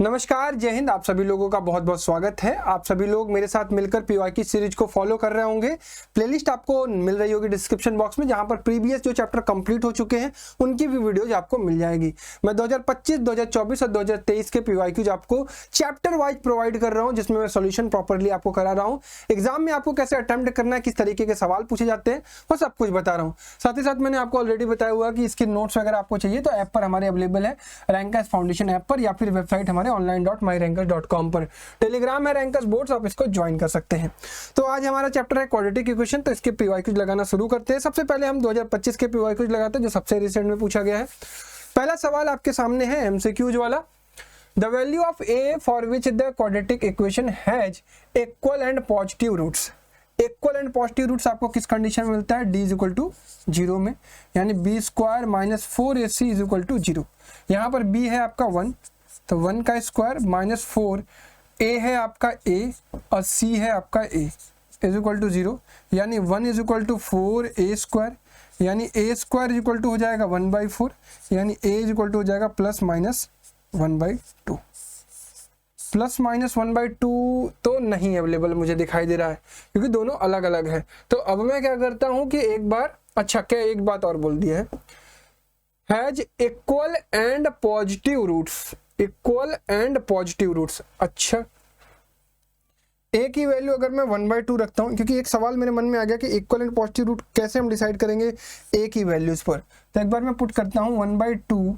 नमस्कार, जय हिंद। आप सभी लोगों का बहुत बहुत स्वागत है। आप सभी लोग मेरे साथ मिलकर पीवाईक्यू सीरीज को फॉलो कर रहे होंगे। प्लेलिस्ट आपको मिल रही होगी डिस्क्रिप्शन बॉक्स में, जहां पर प्रीवियस जो चैप्टर कंप्लीट हो चुके हैं उनकी भी वीडियोज आपको मिल जाएगी। मैं 2025, 2024 और 2023 के पीवाईक्यूज आपको चैप्टर वाइज प्रोवाइड कर रहा हूँ, जिसमें मैं सोल्यूशन प्रॉपरली आपको करा रहा हूँ। एग्जाम में आपको कैसे अटेम्प्ट करना है, किस तरीके के सवाल पूछे जाते हैं, वो सब कुछ बता रहा हूँ। साथ ही साथ मैंने आपको ऑलरेडी बताया हुआ कि इसके नोट्स वगैरह आपको चाहिए तो ऐप पर हमारे अवेलेबल है, रैंकर्स फाउंडेशन ऐप पर, या फिर वेबसाइट हमारे online.myrangers.com पर। टेलीग्राम है रैंकर्स बोर्ड्स, आप इसको ज्वाइन कर सकते हैं। तो आज हमारा चैप्टर है क्वाड्रेटिक इक्वेशन, तो इसके पीवाईक्यूज लगाना शुरू करते हैं। सबसे पहले हम 2025 के पीवाईक्यूज लगाते हैं, जो सबसे रिसेंट में पूछा गया है। पहला सवाल आपके सामने है एमसीक्यूज वाला। The value of a for which the quadratic equation has equal and positive roots. Equal and positive roots आपको किस कंडीशन में मिलता है? d इज इक्वल टू 0 में, यानी b square minus 4ac is equal to 0। यहाँ पर b है आपका 1, तो 1 का स्क्वायर माइनस 4, a है आपका a और c है आपका a इज इक्वल टू 0, यानी 1 is equal to 4a square, यानी a square is equal to हो जाएगा 1/4, यानी a इज इक्वल टू हो जाएगा प्लस माइनस 1/2। प्लस माइनस 1/2 तो नहीं अवेलेबल मुझे दिखाई दे रहा है, क्योंकि दोनों अलग अलग है। तो अब मैं क्या करता हूं कि एक बार, अच्छा क्या एक बात और बोल दिया है, has equal and positive roots. Equal and positive roots, अच्छा a की वैल्यू अगर मैं 1/2 रखता हूं, क्योंकि एक सवाल मेरे मन में आ गया कि इक्वल एंड पॉजिटिव रूट कैसे हम डिसाइड करेंगे a की वैल्यूज पर। तो एक बार मैं पुट करता हूं 1/2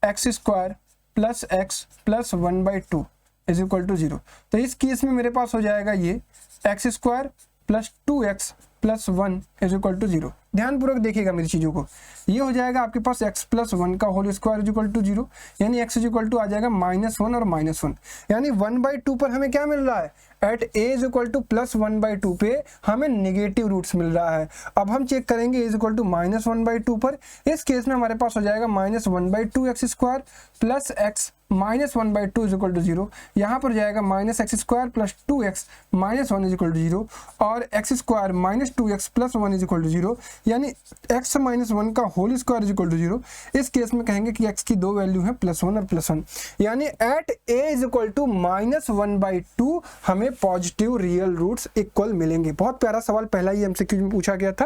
x square plus x plus 1/2 is equal to 0। तो इस केस में मेरे पास हो जाएगा ये x square plus 2x plus 1 is equal to 0। ध्यानपूर्वक देखिएगा मेरी चीज़ों को। ये हो जाएगा आपके पास x प्लस 1 का whole square is equal to 0, यानी x इज इक्वल टू आ जाएगा -1 और -1, यानी 1/2 पर हमें क्या मिल रहा है? At a is equal to plus 1/2 पे हमें नेगेटिव रूट्स मिल रहा है। अब हम चेक करेंगे a इज इक्वल टू -1/2 पर। इस केस में हमारे पास हो जाएगा -1/2 x square plus x -1/2 is equal to 0। यहाँ पर जाएगा -x square plus 2x -1 is equal to 0, और x square -2x plus 1 is equal to 0, यानी x -1 का whole square is equal to 0। इस केस में कहेंगे कि x की दो वैल्यू है +1 और +1, यानी at a is equal to -1/2 हमें पॉजिटिव रियल रूट्स इक्वल मिलेंगे। बहुत प्यारा सवाल पहला ही एमसीक्यू में पूछा गया था,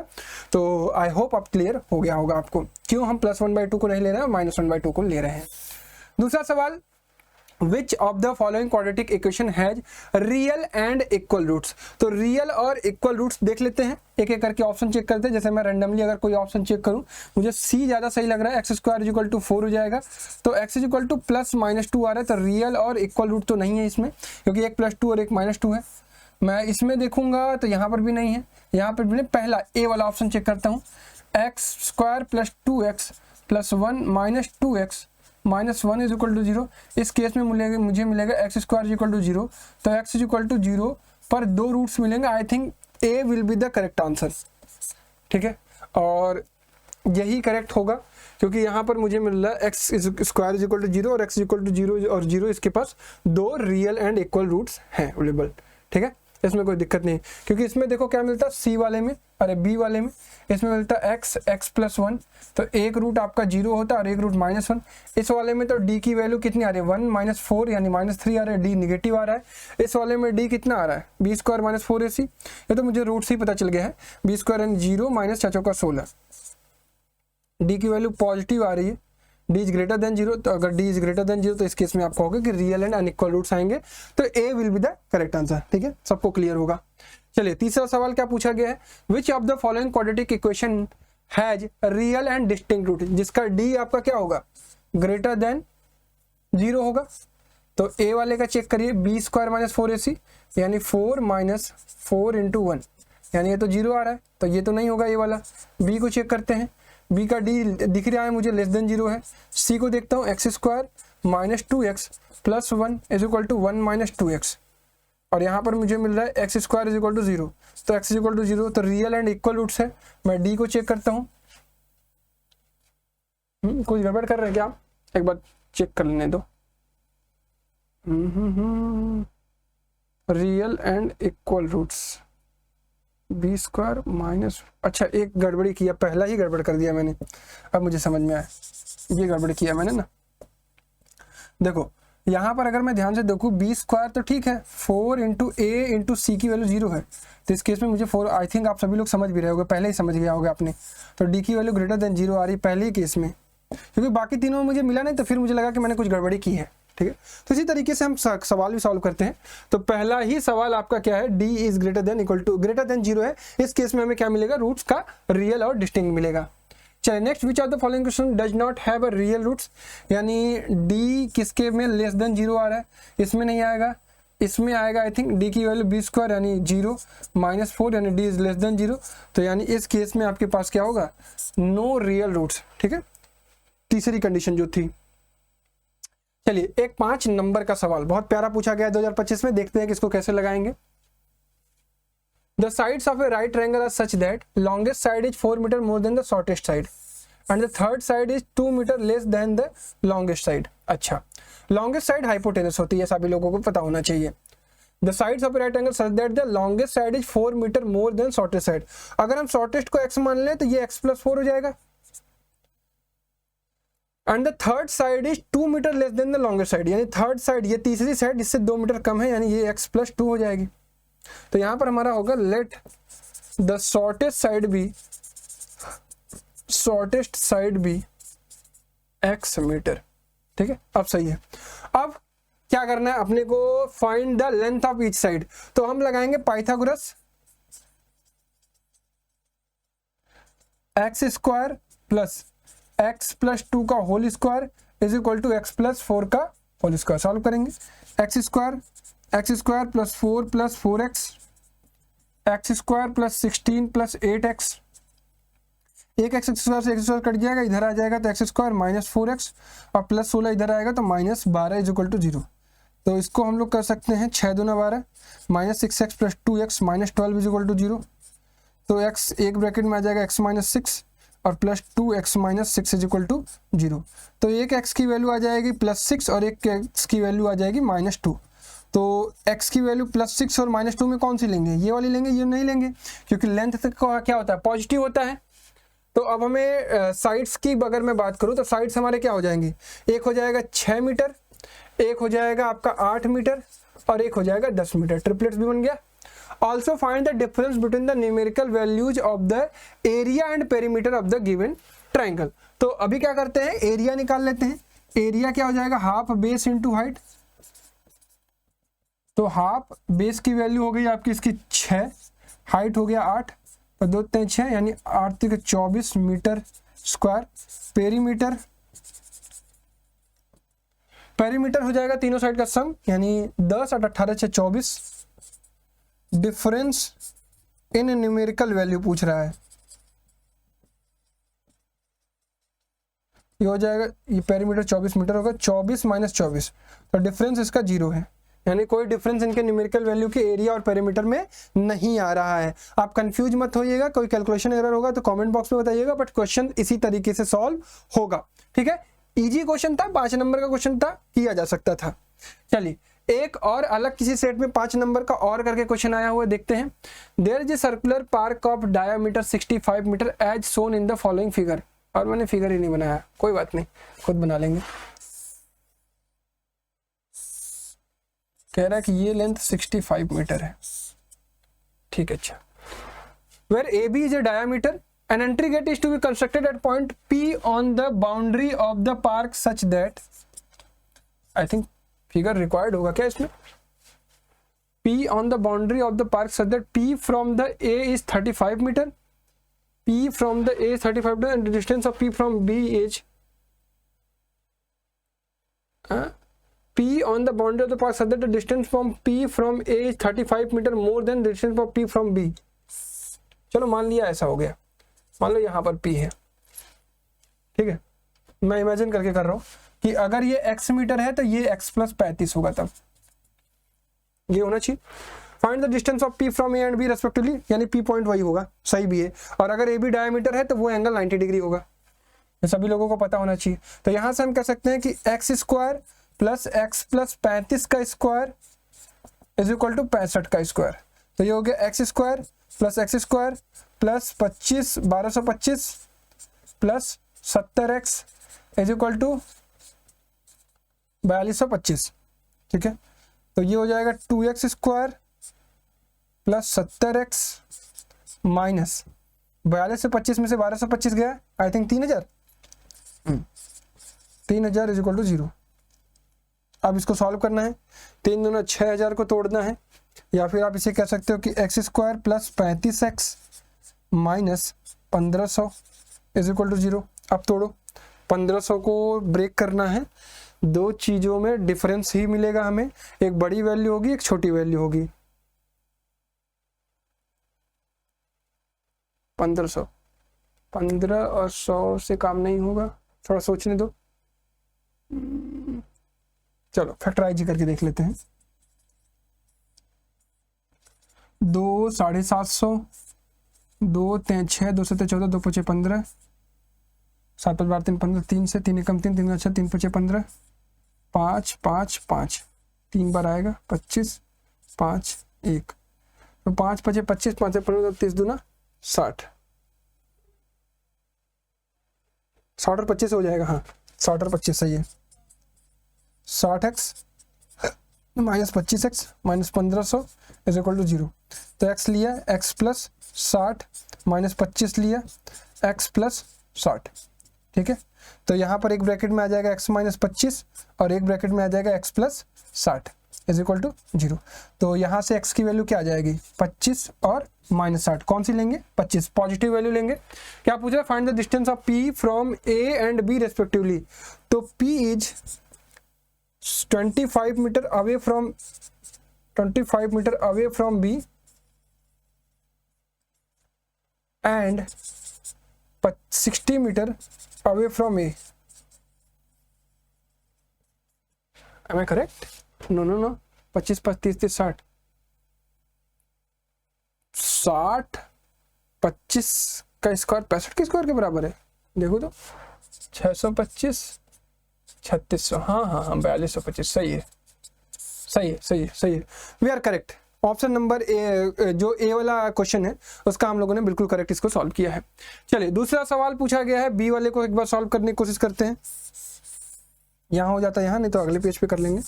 तो आई होप अब क्लियर हो गया होगा आपको क्यों हम +1/2 को नहीं ले रहे हैं, -1/2 को ले रहे हैं। दूसरा सवाल, Which of the following quadratic equation has real and equal roots। तो रियल और इक्वल रूट्स देख लेते हैं, एक एक करके ऑप्शन चेक करते हैं। जैसे मैं रैंडमली अगर कोई ऑप्शन चेक करूं, मुझे सी ज्यादा सही लग रहा है, x square is equal to 4 हो जाएगा, तो x is equal to plus -2 आ रहा है, तो रियल और इक्वल रूट तो नहीं है इसमें, क्योंकि एक +2 और एक -2 है। मैं इसमें देखूंगा तो यहाँ पर भी नहीं है, यहाँ पर भी नहीं। पहला ए वाला ऑप्शन चेक करता हूँ, x square plus 2x plus 1 -2x -1 is equal to 0। इस केस में मुझे मिलेगा x square is equal to 0, तो एक्स इज इक्वल टू 0 पर दो रूट्स मिलेंगे। I think A will be the correct answer, ठीक है, और यही करेक्ट होगा, क्योंकि यहाँ पर मुझे मिल रहा है x square is equal to 0 और एक्स इज इक्वल टू 0 और 0, इसके पास दो रियल एंड इक्वल रूट्स हैं अवेलेबल, ठीक है, इसमें कोई दिक्कत नहीं। क्योंकि इसमें देखो क्या मिलता है सी वाले में, अरे बी वाले में, इसमें मिलता है x प्लस 1, तो एक रूट आपका 0 होता है और एक रूट -1। इस वाले में तो d की वैल्यू कितनी आ रही है? 1 -4 यानी -3 आ रहा है, d निगेटिव आ रहा है। इस वाले में d कितना आ रहा है? b square -4ac। ये तो मुझे रूट से ही पता चल गया है, b स्क्वायर यानी 0 माइनस 16। d की वैल्यू पॉजिटिव आ रही है, d इज ग्रेटर देन 0, तो अगर d इज ग्रेटर देन 0 तो इस केस में आपको होगा कि रियल एंड अनइक्वल रूट्स आएंगे, तो a will be the correct answer, ठीक है, सबको क्लियर होगा। चलिए तीसरा सवाल क्या पूछा गया है, which of the following quadratic equation has real and distinct root, जिसका d आपका क्या होगा? ग्रेटर देन 0 होगा। तो a वाले का चेक करिए, b स्क्वायर -4ac यानी 4 - 4 × 1, यानी ये तो 0 आ रहा है, तो ये तो नहीं होगा ये वाला। b को चेक करते हैं, b का d दिख रहा है मुझे <0 है। c को देखता हूँ, x square -2x plus 1 is equal to 1 - 2x, और यहाँ पर मुझे मिल रहा है x square is equal to 0, तो एक्स इज इक्वल टू 0 तो रियल एंड इक्वल रूट्स है। मैं डी को चेक करता हूँ, कुछ गड़बड़ कर रहे हैं क्या आप? एक बार चेक कर लेने दो। Real and equal roots, b square minus, अच्छा एक गड़बड़ी किया, पहला ही गड़बड़ कर दिया मैंने, अब मुझे समझ में आया, ये गड़बड़ किया मैंने ना। देखो यहाँ पर अगर मैं ध्यान से देखूँ बी स्क्वायर तो ठीक है, 4 इंटू ए इंटू सी की वैल्यू 0 है, तो इस केस में मुझे 4, आई थिंक आप सभी लोग समझ भी रहे होगे, पहले ही समझ गया होगा आपने। तो डी की वैल्यू ग्रेटर देन 0 आ रही पहले ही केस में, क्योंकि बाकी तीनों में मुझे मिला नहीं, तो फिर मुझे लगा कि मैंने कुछ गड़बड़ी की है। ठीक है, तो इसी तरीके से हम सवाल भी सॉल्व करते हैं। तो पहला ही सवाल आपका क्या है, d is greater than equal to greater than 0 है, इस केस में हमें क्या मिलेगा, रूट्स का रियल और डिस्टिंक्ट मिलेगा। चलिए next, which of the following question does not have a real roots, यानी डी किसके में लेस देन 0 आ रहा है, इसमें नहीं आएगा, इसमें आएगा आई थिंक डी की वैल्यू बी स्क्वायर यानी 0 माइनस 4 यानी डी इज लेस देन 0, तो यानी इस केस में आपके पास क्या होगा, नो रियल रूट्स। ठीक है, तीसरी कंडीशन जो थी। चलिए एक 5 नंबर का सवाल बहुत प्यारा पूछा गया 2025 में, देखते हैं कि इसको कैसे लगाएंगे। The sides of a right triangle are such that longest side is 4 meter more than the shortest side and the third side is 2 meter less than the longest side। अच्छा, longest side hypotenuse होती है, सभी लोगों को पता होना चाहिए। The sides of a right triangle such that the longest side is 4 meter more than shortest side। अगर हम shortest को x मान लें तो ये x plus 4 हो जाएगा and the third side is 2 meter less than the longest side, यानी थर्ड साइड ये तीसरी साइड जिससे 2 मीटर कम है, यानी ये x plus 2 हो जाएगी। तो यहां पर हमारा होगा let the shortest side be x metre. ठीक है, अब सही है। अब क्या करना है अपने को, find the length of each side, तो हम लगाएंगे Pythagoras, x square plus x plus 2 का whole square is equal to x plus 4 का होल स्क्वायर। सॉल्व करेंगे, x square plus 4 plus 4x, x square plus 16 plus 8x, एक x square से x square cut जाएगा, इधर आ जाएगा तो x square minus 4x और प्लस 16 इधर आएगा तो माइनस 12 इज इक्वल टू 0। तो इसको हम लोग कर सकते हैं 6 दूना 12 minus 6x plus 2x minus 12 is equal to 0। तो x एक ब्रैकेट में आ जाएगा x माइनस 6 और plus 2x minus 6 is equal to 0। तो एक x की वैल्यू आ जाएगी प्लस 6 और एक x की वैल्यू आ जाएगी माइनस 2। तो x की वैल्यू प्लस 6 और माइनस 2 में कौन सी लेंगे, ये वाली लेंगे, ये नहीं लेंगे, क्योंकि लेंथ का क्या होता है, पॉजिटिव होता है। तो अब हमें साइड्स की अगर मैं बात करूं तो साइड्स हमारे क्या हो जाएंगे, एक हो जाएगा 6 मीटर, एक हो जाएगा आपका 8 मीटर और एक हो जाएगा 10 मीटर, ट्रिपलेट्स भी बन गया। Also find the difference between the numerical values of the area and perimeter of the given triangle. तो अभी क्या करते हैं, एरिया निकाल लेते हैं। एरिया क्या हो जाएगा, हाफ बेस इंटू हाइट। तो हाफ बेस की वैल्यू हो गई आपकी इसकी 6, हाइट हो गया 8 और 2 3 6 यानी 8 3 24 मीटर स्क्वायर। पेरीमीटर हो जाएगा तीनों साइड का सम, यानी 10 और 18 से 24। डिफरेंस इन न्यूमेरिकल वैल्यू पूछ रहा है, ये हो जाएगा, ये पेरीमीटर 24 मीटर होगा, 24 माइनस 24, तो डिफरेंस इसका 0 है, यानी कोई डिफरेंस इनके न्यूमेरिकल वैल्यू के एरिया और पेरीमीटर में नहीं आ रहा है। आप कंफ्यूज मत होइएगा, कोई कैलकुलेशन एरर होगा तो कमेंट बॉक्स में बताइएगा, बट क्वेश्चन इसी तरीके से सॉल्व होगा। ठीक है, इजी क्वेश्चन था, 5 नंबर का क्वेश्चन था, किया जा सकता था। चलिए एक और अलग किसी सेट में 5 नंबर का और करके क्वेश्चन आया हुआ देखते हैं। There is a circular park of diameter 65 metre as shown in the following figure. और मैंने फिगर ही नहीं बनाया, कोई बात नहीं, खुद बना लेंगे। कह रहा है कि ये लेंथ 65 मीटर है, ठीक है। अच्छा, where A B is a diameter an entry gate is to be constructed at point P on the boundary of the park such that, I think figure required होगा क्या इसमें, P on the boundary of the park such that P from the A is 35 meter, P from the A is 35 meter and the distance of P from B is P on the boundary of the park such that the distance from P from A is 35 meter more than the distance of P from B। चलो मान लिया ऐसा हो गया, मान लो यहाँ पर P है, ठीक है। मैं इमेजिन करके कर रहा हूँ कि अगर ये x मीटर है तो ये x प्लस 35 होगा, तब ये होना चाहिए। Find the distance of P from A and B respectively, यानी P पॉइंट वही होगा, सही भी है। और अगर AB डायमीटर है तो वो एंगल 90 डिग्री होगा, ये सभी लोगों को पता होना चाहिए। तो यहाँ से हम कह सकते हैं कि x square plus x plus 35 का स्क्वायर इज इक्वल टू 65 का स्क्वायर। तो ये हो गया x square plus x square plus 25 1225 plus 70x is equal to, 4225, ठीक है। तो ये हो जाएगा 2x square plus 70x minus 42 से 25 में से 1225 गया, I think 3000, 3000 is equal to 0। अब इसको सॉल्व करना है, 3 दूना 6000 को तोड़ना है, या फिर आप इसे कह सकते हो कि x square plus 35x minus 1500 is equal to 0। अब तोड़ो, 1500 को ब्रेक करना है, दो चीज़ों में डिफरेंस ही मिलेगा हमें, एक बड़ी वैल्यू होगी एक छोटी वैल्यू होगी। 1500, 15 और 100 से काम नहीं होगा, थोड़ा सोचने दो। चलो फैक्टराइज करके देख लेते हैं। 2 750, 2 3 6, 2 7 14, 2 5 15, 7 5 12 3 15, 3 से 3 एकम 3, 3 अच्छा 3 5 15, 5 5 5, 3 बार आएगा 25, 5 1, तो 5 5 25, 5 15, 30 दूना 60, 60 और 25 हो जाएगा। हाँ 60 और 25 सही है। 60x minus 25x minus 1500 is equal to 0। तो x लिया x प्लस 60 माइनस 25 लिया x प्लस 60, ठीक है। तो यहाँ पर एक ब्रैकेट में आ जाएगा x माइनस 25 और एक ब्रैकेट में आ जाएगा x plus 60 is equal to 0। तो यहाँ से x की वैल्यू क्या आ जाएगी, 25 और माइनस 60, कौन सी लेंगे, 25, पॉजिटिव वैल्यू लेंगे। क्या पूछा है, find the distance of p from a and b respectively. तो p इज 25 metre away from b and 60 metre away from a। Am I correct? No. 25 35 30 60, 60 25 का स्क्वायर 65 के स्क्वायर के बराबर है। देखो तो 625 3600, हाँ 4225, सही है। We are correct. Option number A, जो ए वाला क्वेश्चन है उसका हम लोगों ने बिल्कुल करेक्ट इसको सॉल्व किया है। चलिए दूसरा सवाल पूछा गया है, बी वाले को एक बार सॉल्व करने की कोशिश करते हैं। यहाँ हो जाता है, यहाँ नहीं तो अगले पेज पे कर लेंगे।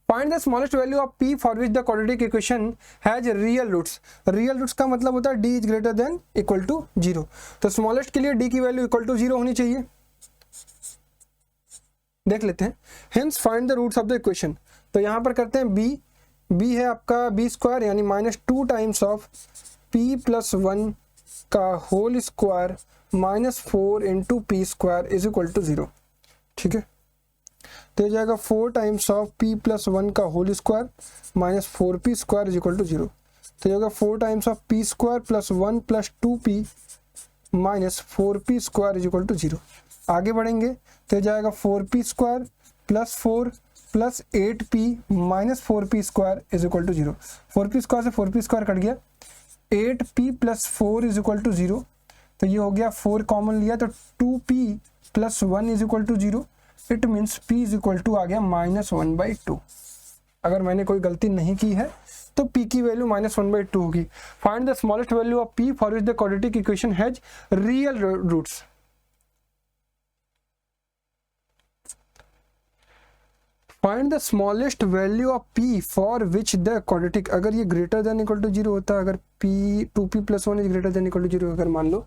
Find the smallest value of p for which the quadratic equation has real roots. Real roots का मतलब होता है d is greater than equal to 0। तो स्मॉलेस्ट के लिए d की वैल्यू इक्वल टू 0 होनी चाहिए। देख लेते हैं, hence find the roots of the equation. तो यहाँ पर करते हैं b है आपका b स्क्वायर यानी -2 टाइम्स ऑफ p प्लस 1 का whole square minus 4 into p square is equal to 0, ठीक है। तो ये जाएगा 4 टाइम्स ऑफ p प्लस 1 का whole square minus 4p square is equal to 0। तो ये होगा 4 times of p square plus 1 plus 2p minus 4p square is equal to 0। आगे बढ़ेंगे तो ये जाएगा 4p square plus 4 plus 8p minus 4p square is equal to 0। 4p square से 4p square cut गया, 8p plus 4 is equal to 0। तो ये हो गया 4 कॉमन लिया तो 2p plus 1 is equal to 0। It means p is equal to आ गया -1/2। अगर मैंने कोई गलती नहीं की है तो p की वैल्यू -1/2 होगी। Find the smallest value of p for which the quadratic equation has real roots. Find the smallest value of p for which the quadratic, अगर ये ग्रेटर देन इक्वल टू 0 होता, अगर p 2p plus 1 is greater than equal to 0, अगर मान लो,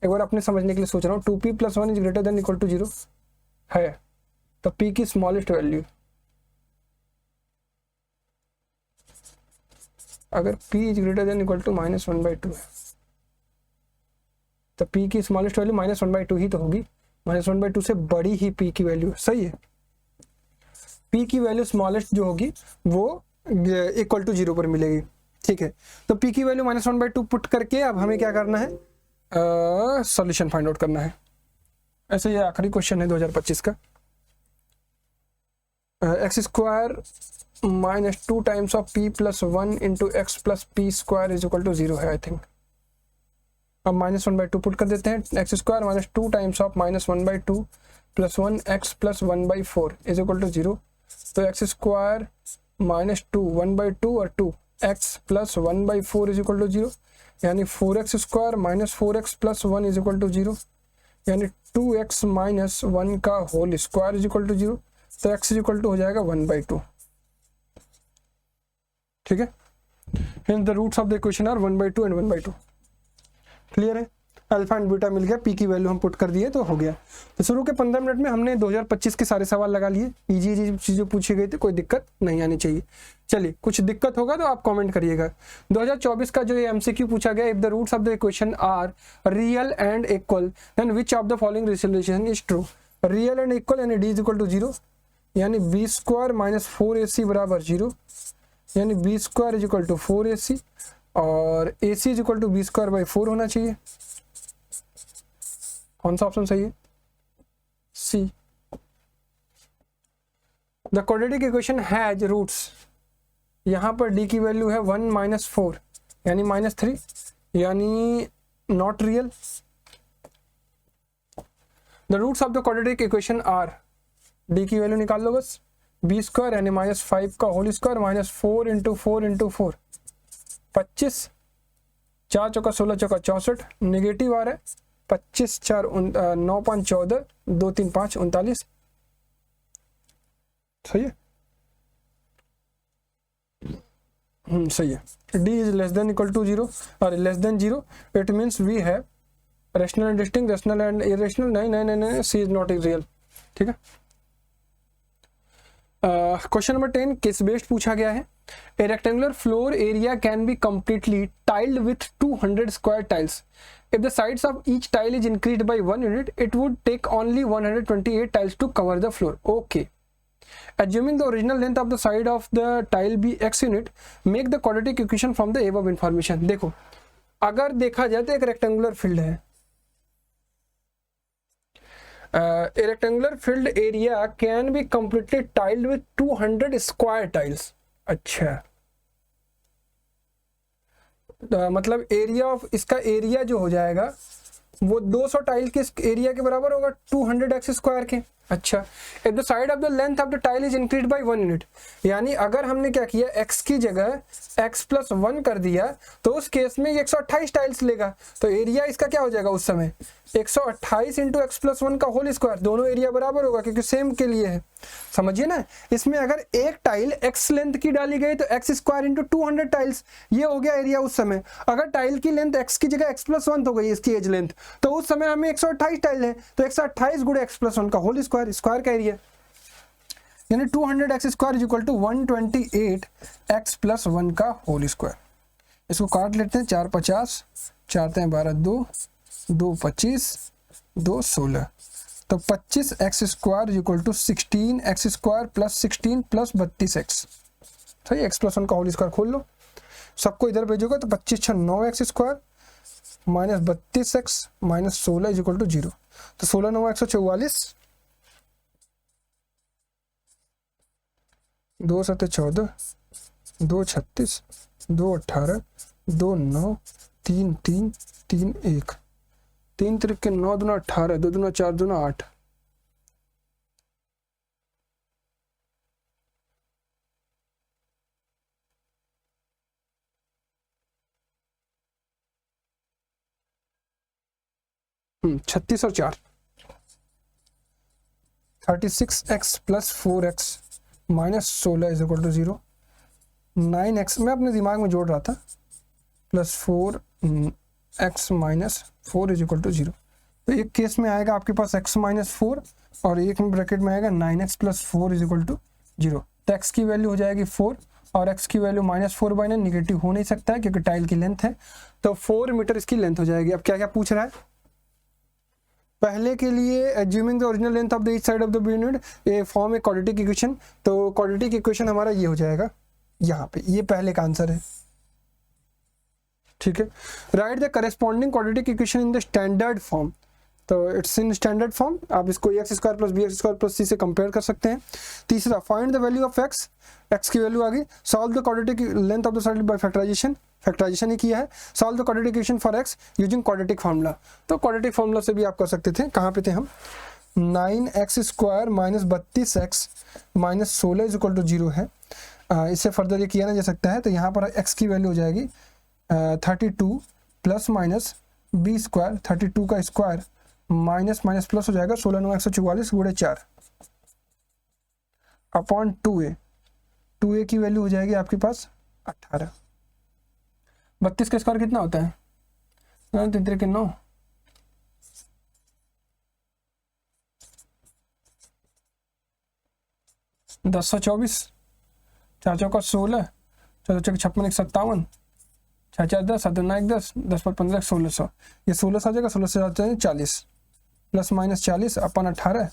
एक बार अपने समझने के लिए सोच रहा हूँ, 2p plus 1 is greater than equal to 0 है, तो p की स्मॉलेस्ट वैल्यू, अगर p is greater than equal to -1/2 है तो p की स्मॉलेस्ट वैल्यू -1/2 ही तो होगी। -1/2 से बड़ी ही p की वैल्यू, सही है। p की वैल्यू स्मॉलेस्ट जो होगी वो इक्वल टू 0 पर मिलेगी, ठीक है। तो p की वैल्यू -1/2 पुट करके अब हमें क्या करना है, सॉल्यूशन फाइंड आउट करना है। ऐसे ये आखिरी क्वेश्चन है 2025 का। X square -2 times of p plus 1 into x plus p square is equal to 0 है आई थिंक। अब -1/2 पुट कर देते हैं, x square -2 times of -1/2 plus 1 x plus 1/4 is equal to 0। तो एक्स स्क्वायर -2 1/2 और 2 x plus 1/4 is equal to 0, यानी 4x square minus 4x plus 1 is equal to 0, यानी 2x minus 1 का whole square is equal to 0। तो x equal to हो जाएगा 1/2। ठीक है, the roots of the equation are 1/2 and 1/2। Clear है, alpha and beta मिल गया, पी की वैल्यू हम पुट कर दिए तो हो गया। तो शुरू के 15 मिनट में हमने 2025 के सारे सवाल लगा लिए, इजी चीज़ें पूछी गई थी, कोई दिक्कत नहीं आनी चाहिए। चलिए, कुछ दिक्कत होगा तो आप कमेंट करिएगा। 2024 का जो ये एमसीक्यू पूछा गया, if the roots of the equation are real and equal then which of the following relation is true. Real and equal यानी डी इज इक्वल टू 0, यानी बी स्क्वायर माइनस 4ac बराबर 0, यानी B square is equal to 4ac और ac is equal to B square by 4 होना चाहिए। कौन सा option सही है? C. The quadratic equation has roots, यहाँ पर d की वैल्यू है 1 माइनस 4 यानी -3, यानी not real. The roots of the quadratic equation are, d की वैल्यू निकाल लो बस, बी स्क्वायर यानी -5 का whole square minus 4 into 4 into 4 25, 4 चौका 16 चौका 64, निगेटिव आ रहा है, 25 4 9 5 14, 2 3 5 39। सही है, सही है। d is less than equal to 0 और less than 0, it means we have rational and distinct, rational and irrational. नहीं, सी इज नॉट रियल। ठीक है, क्वेश्चन नंबर 10 केस बेस्ड पूछा गया है। ए rectangular floor area can be completely tiled with 200 square tiles. If the sides of each tile is increased by 1 unit, it would take only 128 tiles to cover the floor. Okay. Assuming the original length of the side of the tile be x unit, make the quadratic equation from the above information. देखो, अगर देखा जाए तो एक rectangular field है, a rectangular field area can be completely tiled with 200 square tiles. अच्छा, मतलब area of, इसका एरिया जो हो जाएगा वो 200 टाइल के एरिया के बराबर होगा 200x स्क्वायर के। अच्छा, if the side of the length of the tile is increase by 1 unit, यानी अगर हमने क्या किया, x की जगह x प्लस 1 कर दिया तो उस केस में 128 टाइल्स लेगा, तो एरिया इसका क्या हो जाएगा उस समय 128 इंटू एक्स प्लस 1 का होल स्क्वायर, दोनों एरिया बराबर होगा क्योंकि सेम के लिए है। समझिए ना, इसमें अगर एक टाइल x लेंथ की डाली गई तो x स्क्वायर इंटू 200 टाइल्स, ये हो गया एरिया उस समय। अगर टाइल की लेंथ x की जगह x प्लस 1 हो गई, इसकी एज लेंथ, तो उस समय हमें 128 टाइल है तो 128 गुणे x प्लस 1 का होल स्क्वायर, स्क्वायर का एरिया, यानी 200x square is equal to 128x plus 1 का होल स्क्वायर। इसको काट लेते हैं, 4 50, 4 12 2, 2 25, 2 16, तो 25x square is equal to 16x square plus 16 plus 32x। सही, x प्लस 1 का होल स्क्वायर खोल लो, सबको इधर भेजोगे तो 25 6 9x square minus 32x minus 16 is equal to 0, तो 16 9 144, 2 7 14, 2 36, 2 18, 2 9, 3 3 3 1, 3 3 9 दूना 18, 2 दूना 4 दूना 8। हम्म, 36 और 4, 36x plus 4x minus 16 is equal to 0, 9x मैं अपने दिमाग में जोड़ रहा था, plus 4x minus 4 is equal to 0। तो एक केस में आएगा आपके पास x माइनस 4 और एक में ब्रैकेट में आएगा 9x plus 4 is equal to 0। तो x की वैल्यू हो जाएगी 4 और x की वैल्यू -4/9, निगेटिव हो नहीं सकता है क्योंकि टाइल की लेंथ है, तो 4 मीटर इसकी लेंथ हो जाएगी। अब क्या क्या पूछ रहा है, पहले के लिए assuming the original length of the each side of the be unit a form a quadratic equation, तो क्वाड्रेटिक इक्वेशन हमारा ये हो जाएगा यहाँ पे, ये पहले का आंसर है। ठीक है, write the corresponding quadratic equation in the standard form, तो इट्स इन स्टैंडर्ड फॉर्म, आप इसको X square plus B X square plus C से कंपेयर कर सकते हैं। तीसरा, find the value of X, X की वैल्यू आ गई, solve the quadratic length of the side by factorisation, factorisation ही किया है, solve the quadratic equation for X using quadratic formula, तो क्वाड्रेटिक फार्मूला से भी आप कर सकते थे। कहाँ पे थे हम, 9x square minus 32x minus 16 is equal to 0 है। इससे फर्दर ये किया ना जा सकता है, तो यहाँ पर x की वैल्यू हो जाएगी 32 प्लस माइनस बी स्क्वायर, 32 का स्क्वायर माइनस माइनस प्लस हो जाएगा 16 9 144 गुणे 4, अपॉन 2a, 2a की वैल्यू हो जाएगी आपके पास 18। 32 का स्क्वायर कितना होता है? 3 के 9, 1024, 4 चौका 16, 14 चौका 56, 1 57, 6 4 10, 7 9 10, 10 पर 15 1600, ये 1600 आ जाएगा, 1600 आ जाएगा 40, प्लस माइनस 40 अपन 18,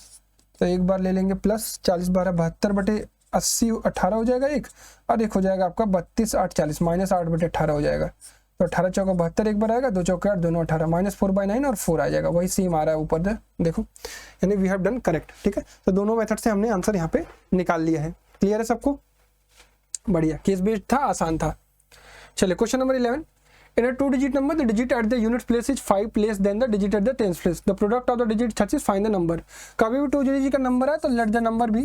तो एक बार ले लेंगे प्लस 40 12 72 बटे 80, 18 हो जाएगा एक, और एक हो जाएगा आपका 32 8 40, माइनस 8 बटे 18 हो जाएगा, तो 18 चौका 72 एक बार आएगा, 2 चौका 8 दोनों 18, माइनस 4/9 और 4 आ जाएगा, वही सेम आ रहा है ऊपर देखो, यानी वी हैव डन करेक्ट। ठीक है, तो दोनों मेथड से हमने आंसर यहाँ पे निकाल लिया है। क्लियर है सबको? बढ़िया, केस बेस्ड था, आसान था। चलिए question number 11, in a 2-digit number the digit at the unit place is 5 less than the digit at the tens place, the product of the digit 36, find the number। कभी भी 2 digit का number है तो let the number be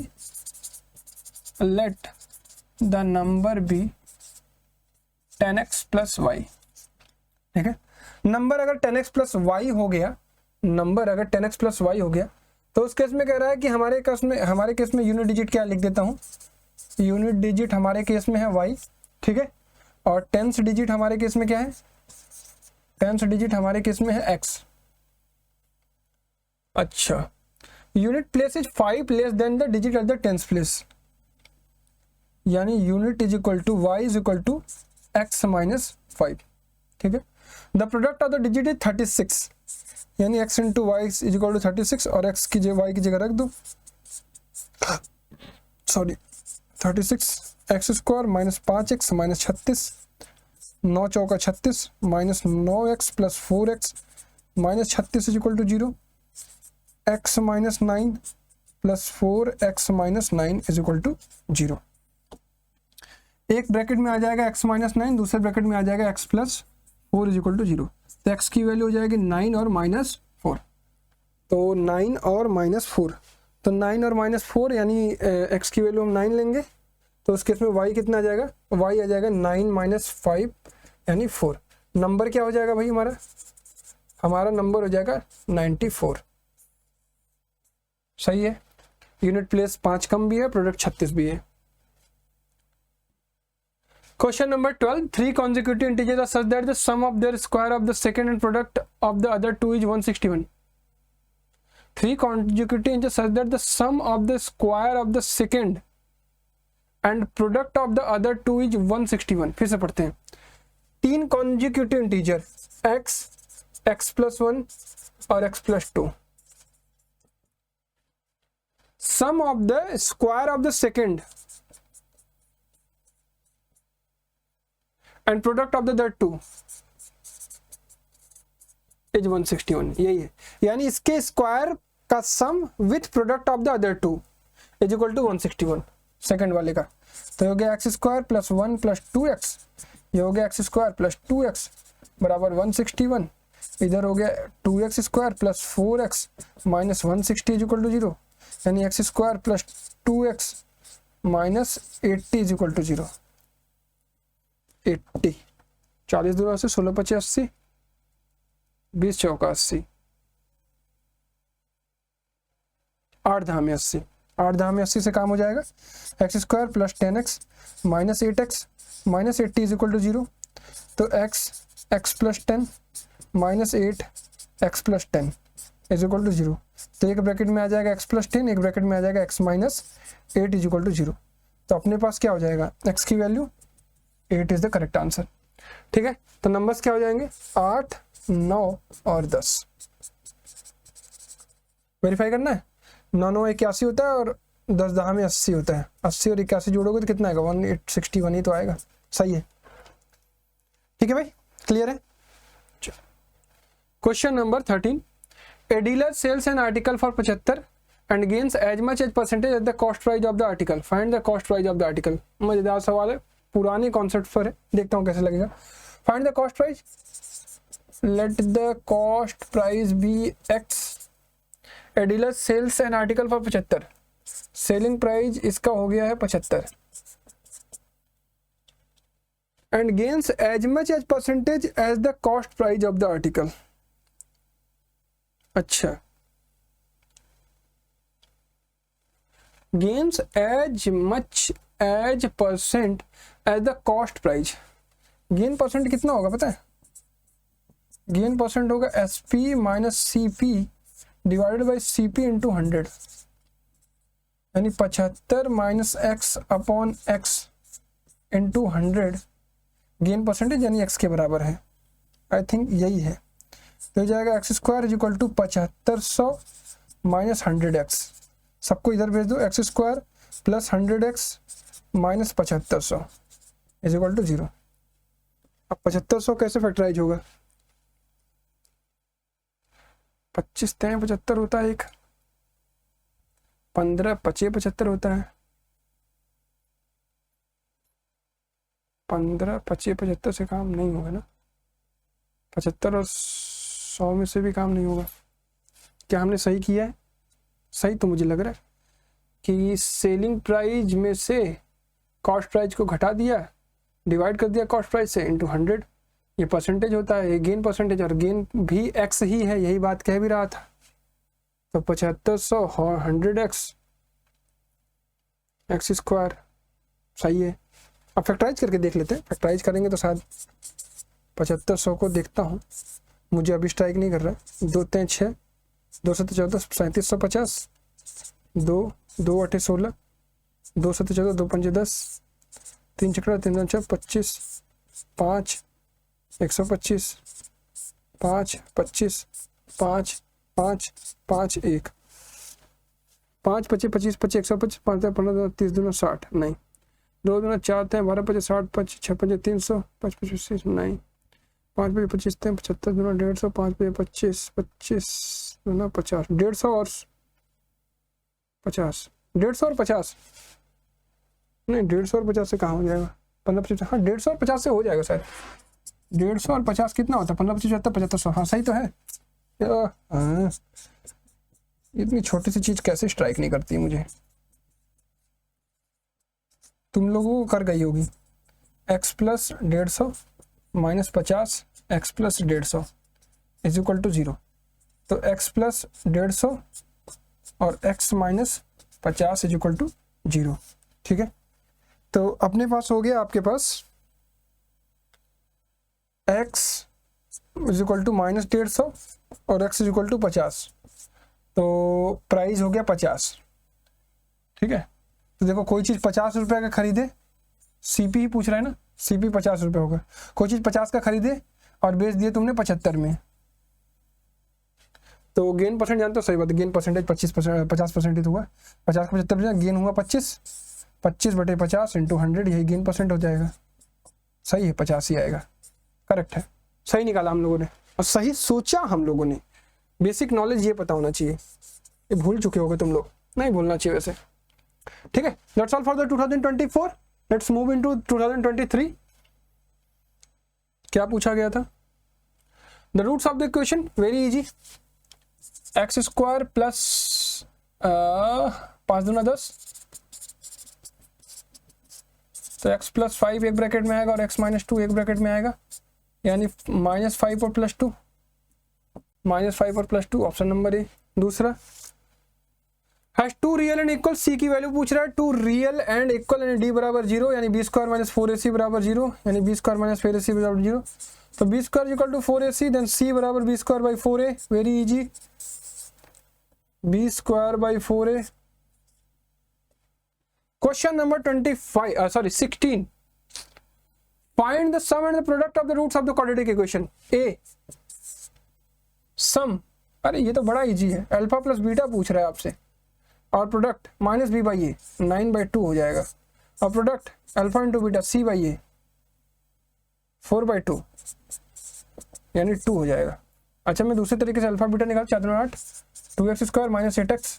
10x plus y। ठीक है, number अगर 10x plus y हो गया, नंबर अगर 10x plus y हो गया, तो उस केस में कह रहा है कि हमारे केस में यूनिट डिजिट क्या लिख देता हूँ, यूनिट डिजिट हमारे केस में है y। ठीक है, और टेंस डिजिट हमारे केस में क्या है? टेंस डिजिट हमारे केस में है x। अच्छा, unit place is 5 less than the digit at the tens place, यानी unit is equal to y is equal to x minus 5। ठीक है, the product of the digit is 36, यानी x into Y is equal to 36, और x की जगह y की जगह रख दो, sorry 36 x square minus 5x minus 36, 9 चौका 36 minus 9x plus 4x minus 36 is equal to 0, x minus 9 plus 4x minus 9 is equal to 0। एक ब्रैकेट में आ जाएगा x माइनस 9, दूसरे ब्रैकेट में आ जाएगा x plus 4 is equal to 0, तो x की वैल्यू हो जाएगी 9 और माइनस 4, तो 9 और माइनस 4, तो 9 और माइनस 4 यानी x की वैल्यू हम 9 लेंगे, तो उस केस में y कितना आ जाएगा? y आ जाएगा 9 माइनस 5 यानी 4। नंबर क्या हो जाएगा भाई हमारा नंबर हो जाएगा 94। सही है, यूनिट प्लेस 5 कम भी है, प्रोडक्ट 36 भी है। Question number 12, 3 consecutive integers are such that the sum of their square of the second and product of the other two is 161। 3 consecutive integers such that the sum of the square of the second and product of the other two is 161। फिर से पढ़ते हैं, 3 consecutive integer x, x plus 1 और x plus 2, sum of the square of the second and product of the other two is 161। यही है, यानी इसके square का sum with product of the other two is equal to 161, second वाले का। तो हो गया x square plus 1 plus 2x, ये हो गया एक्स स्क्वायर प्लस 2x बराबर 161, इधर हो गया 2x square plus 4x minus 160 is equal to 0, यानी x square plus 2x minus 80 is equal to 0। 80, 40 दूर से 16 25 80, 20 चौका 80, 8 धाम 80, 8 धाम 80 से काम हो जाएगा, x square plus 10x minus 8x minus 80 is equal to 0, तो x plus 10 minus 8 x plus 10 is equal to 0, तो एक ब्रैकेट में आ जाएगा x प्लस 10, एक ब्रैकेट में आ जाएगा x minus 8 is equal to 0। तो अपने पास क्या हो जाएगा? x की value 8 is the correct answer. ठीक है, तो नंबर्स क्या हो जाएंगे? 8 9 और 10। वेरीफाई करना है, 9 9 81 होता है और 10 10 में 80 होता है, 80 और 81 जोड़ोगे तो कितना आएगा? 1861 ही तो आएगा। सही है, ठीक है भाई, क्लियर है। Question number 13, a dealer sells an article for 75 and gains as much as percentage at the cost price of the article, find the cost price of the article. मजेदार सवाल है, पुराने कॉन्सेप्ट पर है, देखता हूँ कैसे लगेगा। Find the cost price, let the cost price be x। A dealer sells an article for 75, selling price इसका हो गया है 75, and gains as much as percentage as the cost price of the article. अच्छा, gains as much as percent as the cost price. Gain percent कितना होगा पता है? Gain percent होगा SP minus CP divided by CP into 100, यानी 75 minus X upon X into 100 gain percentage, यानी X के बराबर है। आई थिंक यही है। तो हो जाएगा x square is equal to 7500 minus 100x। सबको इधर भेज दो, x square plus 100x minus 7500 is equal to 0। अब 7500 कैसे फैक्टराइज होगा? 25 तय 75 होता है, एक 15 25 75 होता है, 15 25 75 से काम नहीं होगा ना, 75 और 100 में से भी काम नहीं होगा। क्या हमने सही किया है? सही तो मुझे लग रहा है कि सेलिंग प्राइस में से कॉस्ट प्राइस को घटा दिया, डिवाइड कर दिया कॉस्ट प्राइस से इंटू 100, ये परसेंटेज होता है, ये गेन परसेंटेज, और गेन भी x ही है, यही बात कह भी रहा था। तो 7500 और 100x एक्स स्क्वायर सही है। अब फैक्टराइज करके देख लेते हैं, फैक्टराइज करेंगे तो शायद 7500 को देखता हूँ, मुझे अभी स्ट्राइक नहीं कर रहा है। 2 3 6 2 7 14 3750, 2 2 8 16, 2 7 14 2 5 10, 3 चक्रा 3 2 6 25, 5 125, 5 25, 5 5 5 1, 5 25 25 25 125, 5 15 30 2 60 नहीं, 2 2 4 3 12 25 60 25 6 5 300 5 25 नहीं, 5 25 25 3 75 2 150, 5 25 25 2 50, 150 और 50, 150 और 50 नहीं, 150 और 50 से कहाँ हो जाएगा? 15 25, हाँ 150 और 50 से हो जाएगा शायद। 150 और 50 कितना होता है? 15 25 75 7500, हाँ सही तो है। हाँ, इतनी छोटी सी चीज कैसे स्ट्राइक नहीं करती मुझे? तुम लोगों को कर गई होगी। x plus 150 minus 50 x plus 150 is equal to 0। तो x प्लस 150 और x minus 50 is equal to 0। ठीक है, तो अपने पास हो गया, आपके पास x is equal to minus 150 और x इज इक्वल टू 50, तो प्राइस हो गया 50। ठीक है, तो देखो कोई चीज़ 50 रुपये का खरीदे, CP ही पूछ रहा है ना, CP 50 रुपये होगा। कोई चीज़ 50 का खरीदे और बेच दिए तुमने 75 में, तो गेन परसेंट जानते हो? सही बात है, गेन परसेंटेज 50% ही तो हुआ, 50 का 75% गेन हुआ 25, 25 बटे 50 इंटू 100, यही गेन परसेंट हो जाएगा। सही है, 50 ही आएगा, करेक्ट है, सही निकाला हम लोगों ने और सही सोचा हम लोगों ने। बेसिक नॉलेज ये पता होना चाहिए, ये भूल चुके होगे तुम लोग, नहीं भूलना चाहिए वैसे। ठीक है, that's all for the 2024। Let's move into 2023। क्या पूछा गया था? The roots of the equation very easy. X square plus 5 दूना 10, तो x प्लस 5 एक ब्रैकेट में आएगा और x माइनस 2 एक ब्रैकेट में आएगा, यानी -5 और +2, -5 और +2 ऑप्शन नंबर ए। दूसरा has 2 real and equal, c की वैल्यू पूछ रहा है, 2 रियल एंड इक्वल यानी d बराबर 0, यानी b स्क्वायर माइनस 4ac बराबर 0, यानी b स्क्वायर माइनस 4ac बराबर 0। तो b square equal to 4ac, then c बराबर b square by 4a, very easy, b square by 4a। Question number 16, find the sum and the product of the roots of the quadratic equation. A sum, अरे ये तो बड़ा easy है, alpha plus beta पूछ रहा है आपसे, और product minus B by A 9/2 हो जाएगा, और product alpha into beta C by A 4/2 यानी 2 हो जाएगा। अच्छा, मैं दूसरे तरीके से अल्फा बीटा निकाल, 4 दूना 8, 2x square minus 8x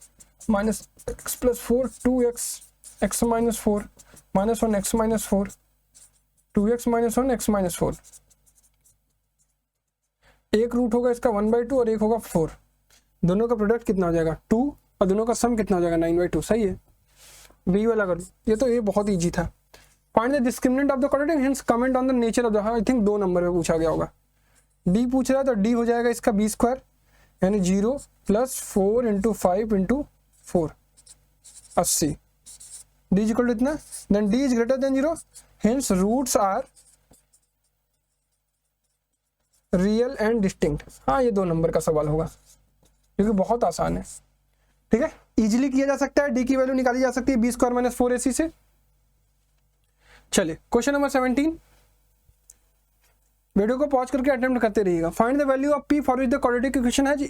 minus x plus 4, 2x x minus 4 minus 1 x minus 4, 2x minus 1 x minus 4। एक रूट होगा इसका 1/2 और एक होगा 4, दोनों का प्रोडक्ट कितना हो जाएगा 2, और दोनों का सम कितना हो जाएगा 9/2। सही है, बी वाला कर लो, ये तो ये बहुत इजी था। Find the discriminant of the quadratic, hence comment on the nature of the, I think 2 number में पूछा गया होगा। डी पूछ रहा है तो डी हो जाएगा इसका b स्क्वायर, यानी 0 plus 4 into 5 into 4 80, d is equal to इतना, then d is greater than 0, hence roots are real and distinct. हाँ ये 2 नंबर का सवाल होगा क्योंकि बहुत आसान है। ठीक है, इजीली किया जा सकता है, d की वैल्यू निकाली जा सकती है b स्क्वायर माइनस 4ac से। चलिए क्वेश्चन नंबर 17, वीडियो को पॉज करके अटेम्प्ट करते रहिएगा। Find the value of p for which the quadratic equation has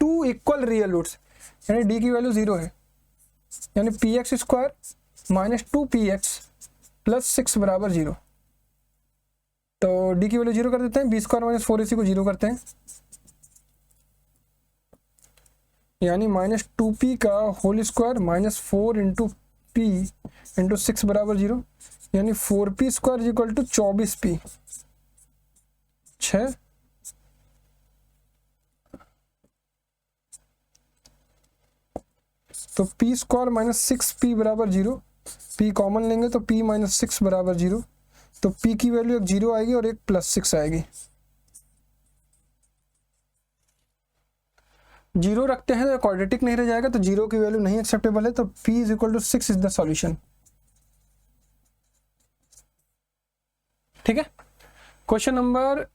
2 equal real roots, यानी d की वैल्यू 0 है, यानी px square minus 2px plus 6 बराबर 0। तो d की वैल्यू 0 कर देते हैं, b स्क्वायर माइनस 4ac को 0 करते हैं, यानी माइनस 2p का whole square minus 4 into p into 6 बराबर 0, यानी 4p square equal to 24p 6। तो p स्क्वायर माइनस 6p बराबर 0, p कॉमन लेंगे तो p माइनस 6 बराबर 0, तो p की वैल्यू एक 0 आएगी और एक प्लस 6 आएगी। 0 रखते हैं तो क्वाड्रेटिक नहीं रह जाएगा, तो 0 की वैल्यू नहीं एक्सेप्टेबल है, तो p is equal to 6 is the solution. ठीक है, क्वेश्चन नंबर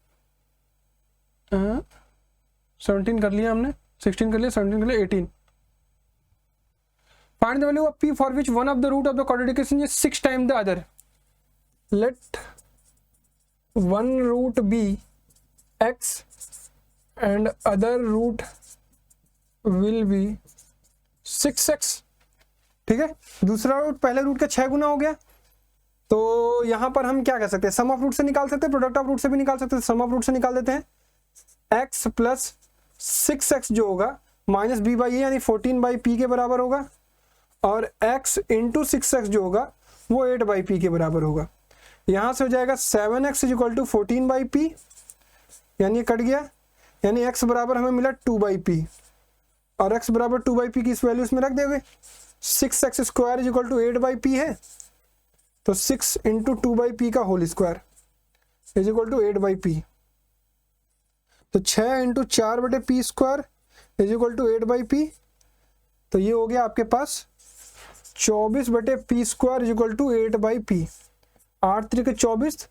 17 कर लिया हमने, 16 कर लिया, 17 कर लिया, 18। Find the value of p for which one of the root of the quadratic equation is 6 time the other. Let one root be x and other root will be 6x। ठीक है, दूसरा रूट पहले root का 6 गुना हो गया, तो यहां पर हम क्या कर सकते हैं, सम ऑफ रूट से निकाल सकते हैं, प्रोडक्ट ऑफ रूट से भी निकाल सकते हैं। सम ऑफ रूट से निकाल देते हैं, x प्लस 6x जो होगा माइनस b बाई ए यानी 14 बाई पी के बराबर होगा, और x इंटू 6x जो होगा वो 8 बाई पी के बराबर होगा। यहां से हो जाएगा 7x equal to 14 by p, यानी कट गया, यानी x बराबर हमें मिला 2 बाई पी, और x बराबर 2 बाई पी की इस वैल्यू इसमें रख देंगे। 6x square is equal to 8 by p है, तो 6 इंटू 2 बाई पी का whole square is equal to 8 by p, तो 6 इंटू 4 बटे p square is equal to 8 by p, तो ये हो गया आपके पास 24 बटे p square is equal to 8 by p, 8 3 के 24,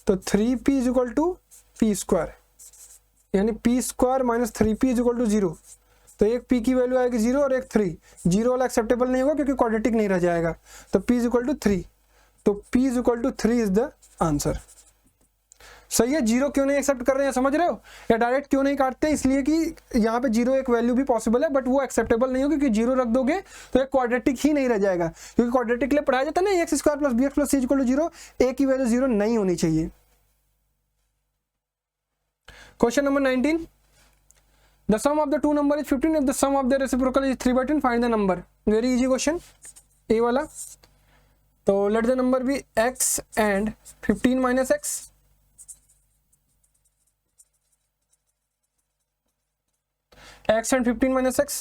तो 3p is equal to p square, यानी p square minus 3p is equal to 0। तो एक p की वैल्यू आएगी 0 और एक 3, 0 वाला एक्सेप्टेबल नहीं होगा क्योंकि क्वाड्रेटिक नहीं रह जाएगा, तो p इज इक्वल टू 3, तो p is equal to 3 is the answer. सही है, 0 क्यों नहीं एक्सेप्ट कर रहे हैं समझ रहे हो, या डायरेक्ट क्यों नहीं काटते, इसलिए कि यहाँ पे 0 एक वैल्यू भी पॉसिबल है, बट वो एक्सेप्टेबल नहीं होगी क्योंकि 0 रख दोगे तो एक क्वाड्रेटिक ही नहीं रह जाएगा, क्योंकि क्वाड्रेटिक के लिए पढ़ाया जाता है ना, X square plus B X plus C equal to 0, A की वैल्यू 0 नहीं होनी चाहिए। Question number 19, the sum of the two number is 15 if the sum of the reciprocal is 3/10, find the number. Very easy question A वाला। तो let the number be x and 15 minus x, x and 15 minus x,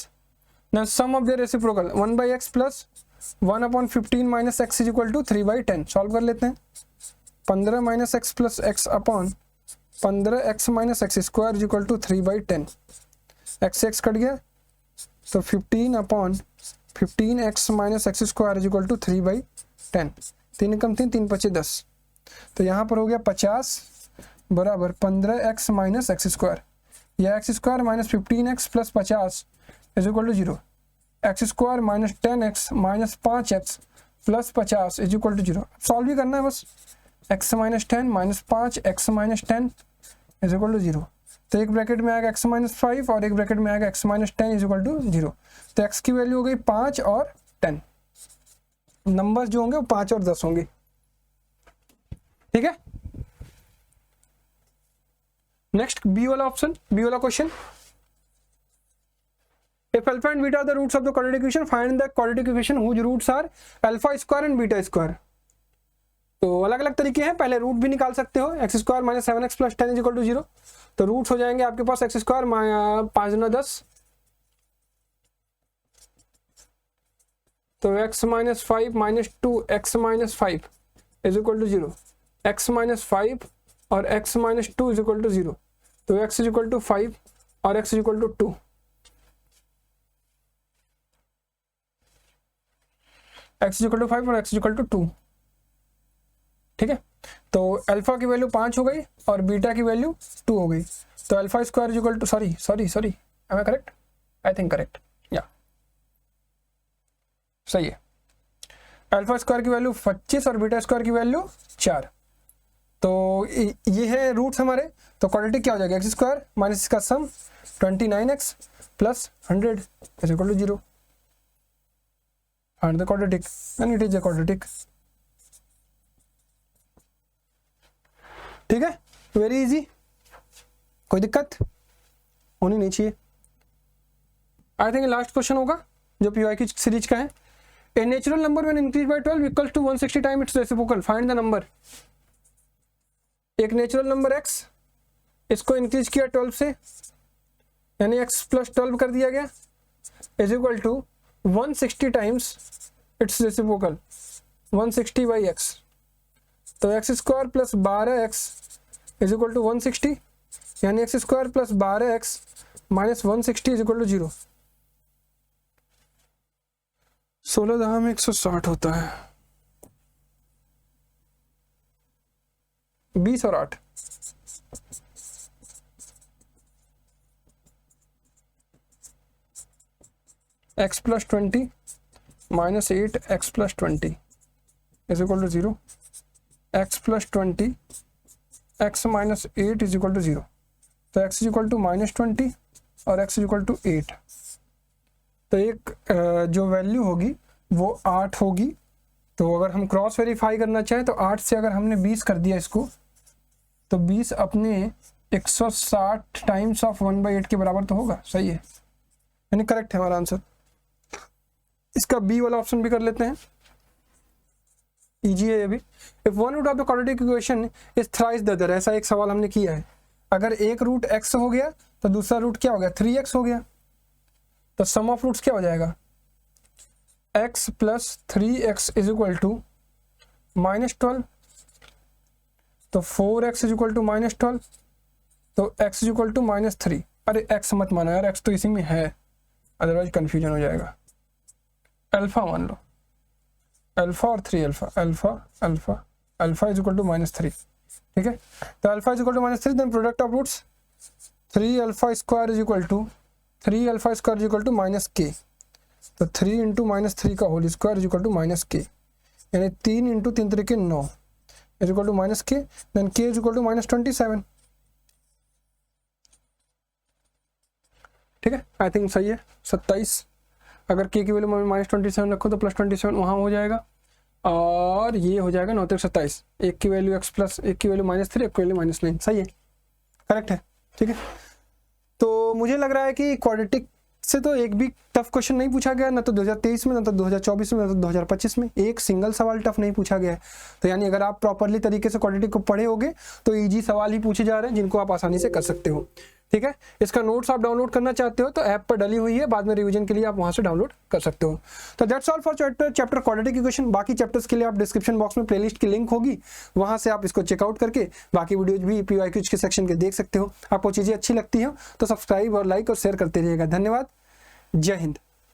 now sum of their reciprocal 1 by x plus 1 upon 15 minus x is equal to 3 by 10। Solve कर लेते हैं, 15 minus x plus x upon 15x minus x square is equal to 3 by 10, x से x कट गया, तो 15 upon 15x minus x square is equal to 3 by 10, 3 कम 3 3 5 10, तो यहाँ पर हो गया 50 बराबर 15x माइनस एक्स स्क्वायर, या x square minus 15x plus 50 is equal to 0, x square minus 10x minus 5x plus 50 is equal to 0। Solve भी करना है बस, x minus 10 minus 5 x minus 10 is equal to 0, तो एक bracket में आएगा x minus 5 और एक ब्रैकेट में आएगा x minus 10 is equal to 0, तो x की वैल्यू हो गई 5 और 10, नंबर्स जो होंगे वो 5 और 10 होंगे। ठीक है, नेक्स्ट बी वाला ऑप्शन, बी वाला question, if alpha and beta are the roots of the quadratic equation, find the quadratic equation whose roots are alpha square and beta square। तो अलग अलग तरीके हैं, पहले रूट भी निकाल सकते हो, x square minus 7x plus 10 is equal to 0, तो रूट्स हो जाएंगे आपके पास एक्स स्क्वायर 5 गुना 10, तो x minus 5 minus 2 x minus 5 is equal to 0, x minus 5 और x minus 2 is equal to 0, तो x इज इक्वल टू 5 और x is equal to 2। x equal to 5 और x equal to 2। ठीक है, तो alpha की value 5 हो गई और बीटा की वैल्यू 2 हो गई। तो alpha square equal to sorry am I correct? I think correct, या सही है। अल्फा स्क्वायर की वैल्यू 25 और बीटा स्क्वायर की वैल्यू 4। तो ये है रूट्स हमारे। तो क्वाड्रेटिक क्या हो जाएगा? एक्स स्क्वायर माइनस इसका sum 29x plus 100 is equal to 0। Find the quadratic and it is a quadratic. ठीक है, वेरी इजी, कोई दिक्कत होनी नहीं चाहिए। आई थिंक लास्ट क्वेश्चन होगा जो पीवाई की सीरीज का है। A natural number when increase by 12 equals to 160 time its reciprocal, find the number. एक नेचुरल नंबर x, इसको इंक्रीज किया 12 से, यानी x प्लस 12 कर दिया गया, is equal to 160 times its reciprocal 160 by x। तो x square plus 12x is equal to 160, यानी x square plus 12x minus 160 is equal to 0। 16 दहा में 160 होता है, 20 और 8। x plus 20 minus 8 x plus 20 is equal to 0। x plus 20 x minus 8 is equal to 0। तो x is equal to minus 20 और x is equal to 8। तो एक जो वैल्यू होगी वो 8 होगी। तो अगर हम क्रॉस वेरीफाई करना चाहें तो 8 से अगर हमने 20 कर दिया इसको, तो 20 अपने 160 टाइम्स ऑफ 1/8 के बराबर तो होगा। सही है, यानी करेक्ट है हमारा आंसर। इसका बी वाला ऑप्शन भी कर लेते हैं, इजी है ये भी। If one root of the quadratic equation is thrice the other, ऐसा एक सवाल हमने किया है। अगर एक रूट x हो गया तो दूसरा रूट क्या हो गया? 3x हो गया। तो सम ऑफ रूट्स क्या हो जाएगा? x plus 3x is equal to minus 12। तो 4x is equal to minus 12। तो x is equal to minus 3। अरे x मत मानो यार, x तो इसी में है, अदरवाइज कंफ्यूजन हो जाएगा। अल्फा मान लो, अल्फा और 3 alpha, alpha is equal to minus 3। ठीक है, तो alpha is equal to minus 3, then product of roots 3 alpha square is equal to 3 alpha square is equal to minus k. तो 3 into minus 3 का whole square is equal to minus k, यानी 3 into 3 3 के 9 is equal to minus k, then k is equal to minus 27। ठीक है, I think सही है। 27, अगर के की वैल्यू माइनस 27 रखो तो प्लस 27 वहाँ हो जाएगा, और ये हो जाएगा 9 तक 27। एक की वैल्यू x प्लस, एक की वैल्यू माइनस 3, एक की वैल्यू माइनस 9। सही है, करेक्ट है। ठीक है, तो मुझे लग रहा है कि क्वाड्रेटिक से तो एक भी टफ क्वेश्चन नहीं पूछा गया, ना तो 2023 में, ना तो 2024 में, ना तो 2025 में एक सिंगल सवाल टफ नहीं पूछा गया है। तो यानी अगर आप प्रॉपरली तरीके से क्वाड्रेटिक को पढ़े होगे तो इजी सवाल ही पूछे जा रहे हैं जिनको आप आसानी से कर सकते हो। ठीक है, इसका नोट्स आप डाउनलोड करना चाहते हो तो ऐप पर डली हुई है, बाद में रिवीजन के लिए आप वहां से डाउनलोड कर सकते हो। तो that's all for chapter quadratic equation. बाकी चैप्टर्स के लिए आप डिस्क्रिप्शन बॉक्स में प्लेलिस्ट की लिंक होगी, वहां से आप इसको चेकआउट करके बाकी वीडियोज भी पीवाईक्यूज के सेक्शन के देख सकते हो। आपको चीजें अच्छी लगती हो तो सब्सक्राइब और लाइक और शेयर करते रहिएगा। धन्यवाद, जय हिंद।